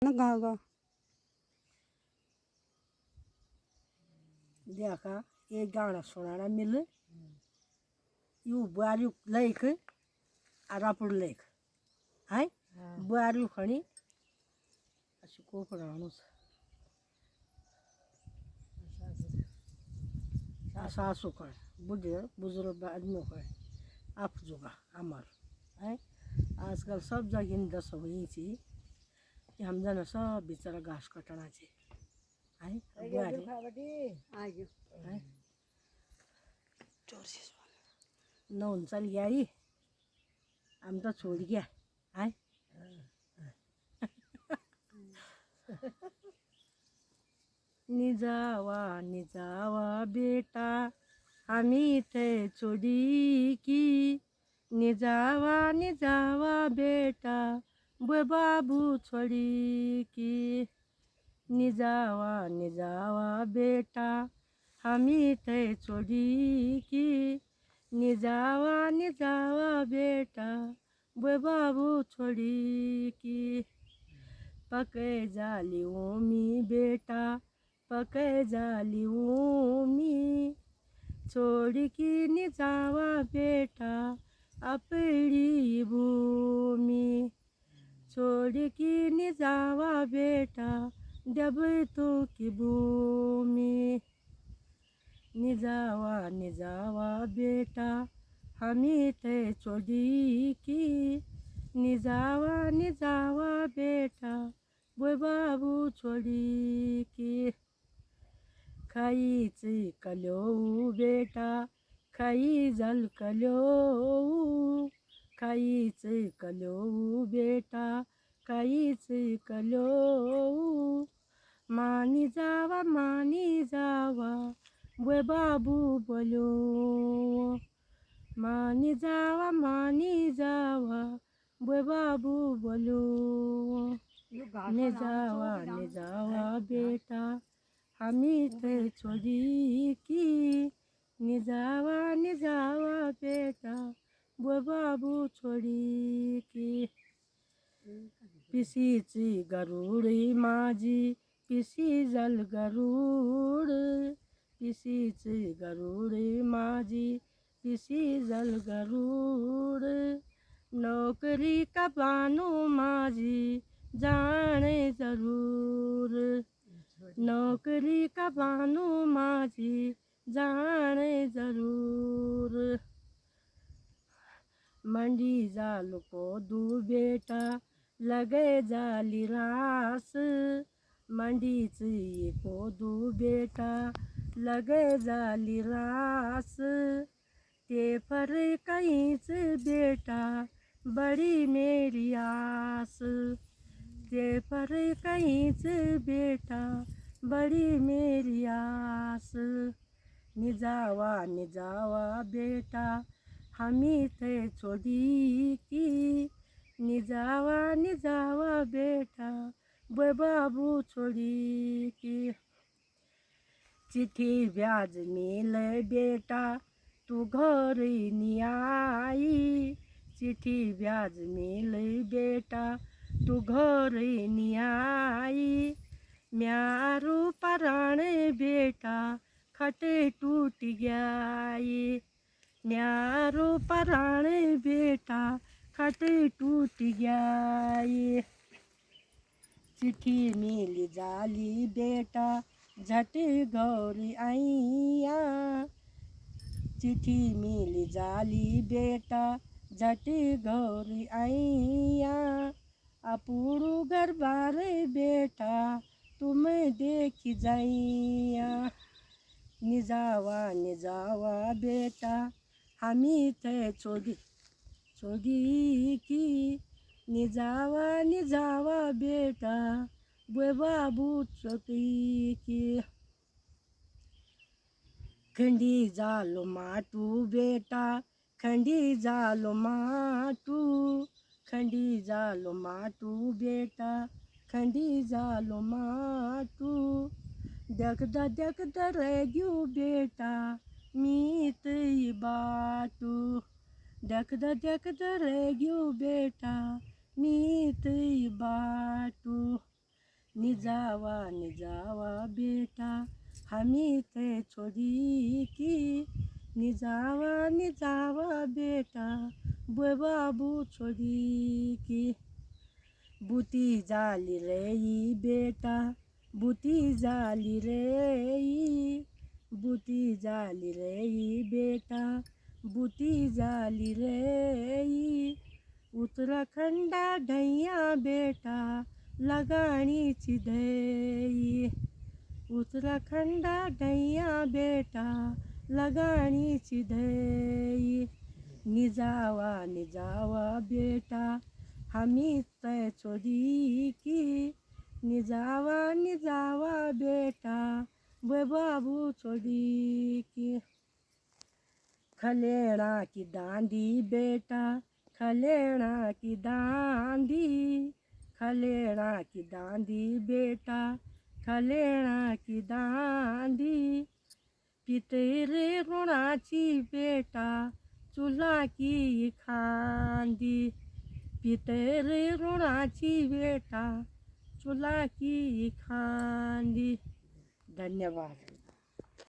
गागा देखा एक गाना सुनाना मिल यू बुआरी लेख आरापुर लेख है बुआरी खणी अशी कोकण माणूस सासू खण बुजुर्ग आदमी खण आप जुगा अमर है आजकल सब जगह दस हुई थी कि हम जना सब बेचारा घास कटना चे है बुआरी है नौन चल गया ही हम तो छोड़ गया है निजावा बेटा हमी थे छोड़ी की निजावा बेटा वो बाबू छोड़ी की निजावा बेटा हमी थे छोड़ी की निजावा बेटा वो बाबू छोड़ी की पके जाली ओमी बेटा पके जाली ओमी छोड़ की निजावा बेटा अपनी भूमि छोड़ की निजावा बेटा जब तो की भूमि निजावा बेटा हमी थे छोड़ी की निजावा बेटा वो बाबू छोड़ी की खाईच कलो बेटा खाई जल कलो खाईच कलो बेटा खाईच कलो मानी जावा वो बाबू बोलो मानी जावा वो बाबू बोलो निजावा बेटा हमी थे छोड़ी की निजावा बेटा वो बाबू छोड़ी की पिसीच गरुड़ी माजी पिसी जल गरुड़ पिसीच गरुड़ी माजी पिसी जल गरुड़ नौकरी का बानू माजी जाने जरूर नौकरी का बानू माजी जाने जरूर मंडी जाल को दू बेटा लगे जाली रास मंडी ची को दू बेटा लगे जाली रास ते पर कहीं बेटा बड़ी मेरी आस ते पर कहीं बेटा बड़ी मेरी आस निजावा बेटा हमी थे छोड़ी की निजावा बेटा वो बाबू छोड़ी की चिट्ठी ब्याज मिल बेटा तू घर नहीं आई चिट्ठी ब्याज मिल बेटा तू घर नहीं आई म्यारू पराण बेटा खटे टूट गई म्यारू पराण बेटा खटे टूट गई चिट्ठी मिल जाली बेटा झट गौरी आइया चिट्ठी मिल जाली बेटा झट गौरी आइया अपूरू घर बार बेटा तुम्हें देख जाइया निजावा बेटा हमी थे छोड़ी की निजावा बेटा वो बाबू छोड़ी की खंडी जालो माटू बेटा खंडी जालो माटू खंडी जालो माटू बेटा खंडी जालो माटू देखदा रेग्यू बेटा मीत बाटू देखदा रेग्यू बेटा मीत बाटू निजावा बेटा हमी ते छोड़ी की, निजावा बेटा बुए बाबू छोड़ी की। बूटी जाली रे बेटा, बूटी जाली रे, बूटी जाली रे बेटा, बूटी जाली रे। उत्तराखंडा ढैया बेटा लगाणीची धई, उत्तराखंडा ढैया बेटा लगाणीची धई। निजावा बेटा हमी तय छोड़ी की, निजावा बेटा वे बाबू छोड़ी की। खलेड़ा की दांडी बेटा, खलेड़ा की दांडी, खलेड़ा की दांडी बेटा, खलेड़ा की दांडी। पितेरे रुणाची बेटा चुला की खांदी, पितेरे रुणाची बेटा चुला की खांदी। धन्यवाद।